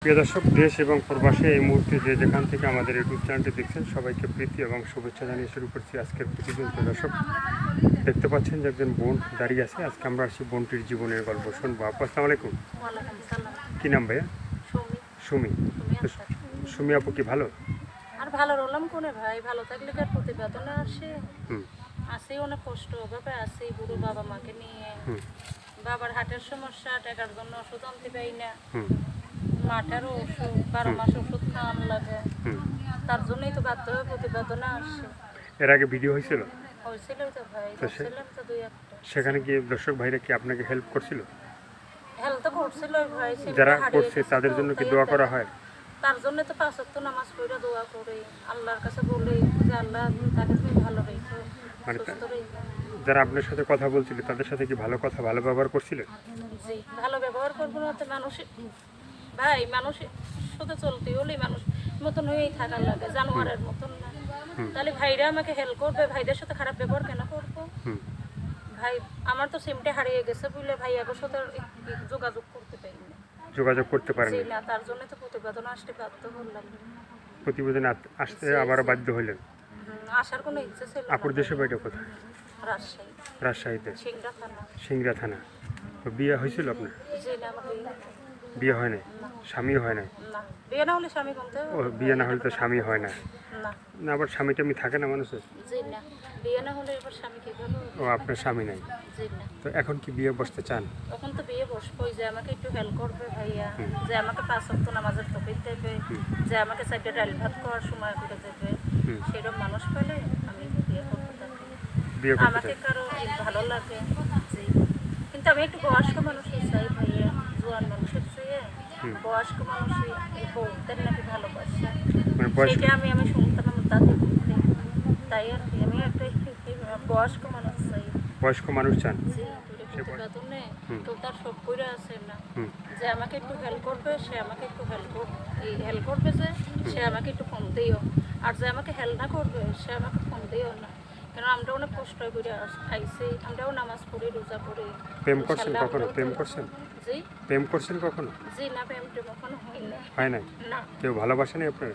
প্রিয় দর্শক, দেশ এবং প্রবাসে এই মুহূর্তে যে যেখান থেকে আমাদের ইউটিউব চ্যানেলটি দেখছেন সবাইকে প্রীতি এবং শুভেচ্ছা জানিয়ে শুরু করছি আজকের প্রতিদিন। প্রিয় দর্শক, দেখতে পাচ্ছেন যে একজন বোন দাঁড়িয়ে আছে। আজকে আমরা আসছি বোনটির জীবনের গল্প শুনবো। আপু, আসসালামু আলাইকুম। কি নাম ভাইয়া? সুমি। তো সুমি আপু কি ভালো? আর ভালো রলাম কোনে ভাই, ভালো থাকলে কার প্রতিবেদনে আসে। আসি অনেক কষ্ট ভাবে আসি বুড়ো বাবা মাকে নিয়ে। বাবার হার্টের সমস্যা, টাকার জন্য ওষুধ আনতে পাই না। মাঠেরও ওষুধ 12 মাস ওষুধ খাওয়ান লাগে। তার জন্যই তো বাধ্য হয়ে প্রতিবেদনে আসে। এর আগে ভিডিও হয়েছিল? হয়েছিল তো ভাই, করছিলাম তো 2-1টা। সেখানে কি দর্শক ভাইরা কি আপনাকে হেল্প করছিল? হেল্প তো করছিল ভাই। যারা করছে তাদের জন্য কি দোয়া করা হয়? তার জন্য তো 5 ওয়াক্ত নামাজ পড়ে দোয়া করি, আল্লাহর কাছে বলি যে আল্লাহ তাকে তুমি ভালো রেখো, মানে সুস্থ রেখো। যারা আপনার সাথে কথা বলছিল তাদের সাথে কি ভালো কথা, ভালো ব্যবহার করছিলেন? জি, ভালো ব্যবহার করবো না তো মানুষ ভাই, মানুষ সাথে চলতে হলে মানুষ মতন হয়েই থাকার লাগে, জানোয়ারের মতন না। তাহলে ভাইরা আমাকে হেল্প করবে, ভাইদের সাথে খারাপ ব্যবহার কেন করবো? ভাই আমার তো সিমটা হারিয়ে গেছে বলে ভাই আগের সাথে যোগাযোগ করতে পারি না। যোগাযোগ করতে পারেন না, তার জন্য তো প্রতিবেদন আসতে বাধ্য হলাম। প্রতিবেদন আসতে আবার বাধ্য হলেন? আসার কোনো ইচ্ছে ছিল না। আপুর দেশের বাড়িটা কোথায়? রাজশাহী। রাজশাহীতে? সিংড়া থানা। সিংড়া থানা। তো বিয়ে হয়েছিল আপনার? জি না, আমার বিয়ে হয় নাই? স্বামীও হয় নাই? না, বিয়ে না হলে স্বামী বলতে ও, বিয়ে না হলে তো স্বামী হয় না। না। না, আবার স্বামী টামি থাকে না মানুষের? জি না, বিয়ে না হলে এবার স্বামী কিভাবে? ও, আপনার স্বামী নাই? জি না। তো এখন কি বিয়ে বসতে চান? তখন তো বিয়ে বসবো, যে আমাকে একটু হেল্প করবে ভাইয়া, যে আমাকে 5 ওয়াক্ত নামাজের তৌফিক দেবে, যে আমাকে 4টা ডাল ভাত খাওয়ার সময় করে দেবে, সেরকম মানুষ পেলে আমি বিয়ে করবো তাকে। বিয়ে করতে আমাকে চান? কারো ভালো লাগে, জি। কিন্তু আমি একটু বয়স্ক মানুষই চাই ভাইয়া, জোয়ান মানুষের চেয়ে বয়স্ক মানুষই এই বউদের নাকি ভালোবাসে। মানে বয়স্ক? সেটা আমি শুনতাম আমার দাদি বলতে, তাই আর কি আমি একটা বয়স্ক মানুষ চাই। বয়স্ক মানুষ চান? জি, প্রতিবেদনে তো তার সব কইরা আছে না, যে আমাকে একটু হেল্প করবে, সে আমাকে একটু হেল্প করবে, যে সে আমাকে একটু ফোন দিও, আর যে আমাকে হেল্প না করবে সে আমাকে ফোন দিও না। কারণ আমরা অনেক কষ্ট করে আইছি, আমরাও নামাজ পড়ি, রোজা পড়ি। প্রেম করছেন কখনো? প্রেম করছেন? জি। প্রেম করছেন কখনো? জি না, প্রেম কখনো হয় না। হয় নাই? না। কেউ ভালোবাসেনি আপনার?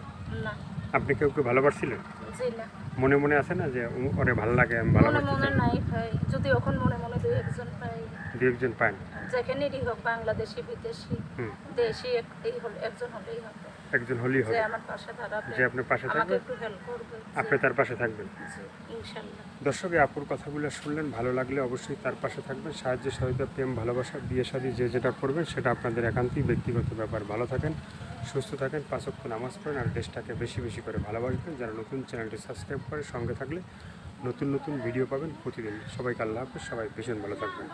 না। আপনি কেউ ভালোবাসছিলেন? জি না। মনে মনে আছে না যে ওরে ভালো লাগে, আমি মনে ভালোবাসতে মনে চাই? নাই ভাই, যদি এখন মনে মনে 2-1 জন পাই, 2-1 জন পান? যেখানেরই হোক, বাংলাদেশি বিদেশি, দেশি একজন হলেই হবে। একজন হলেই হবে, যে আমার পাশে দাঁড়াবে, যে আপনার পাশে আমাকে থাকবে, একটু হেল্প করবে, আপনি তার পাশে থাকবেন। জি, ইনশাআল্লাহ। দর্শক, এই আপুর কথাগুলো শুনলেন, ভালো লাগলে অবশ্যই তার পাশে থাকবেন। সাহায্য সহায়তা, প্রেম ভালোবাসা, বিয়ে শাদী যে যেটা করবেন সেটা আপনাদের একান্তই ব্যক্তিগত ব্যাপার। ভালো থাকেন, সুস্থ থাকেন, 5 ওয়াক্ত নামাজ পড়েন, আর দেশটাকে বেশি বেশি করে ভালোবাসবেন। যারা নতুন চ্যানেলটি সাবস্ক্রাইব করে সঙ্গে থাকলে নতুন নতুন ভিডিও পাবেন প্রতিদিন। সবাইকে আল্লাহ হাফেজ, সবাই ভীষণ ভালো থাকবেন।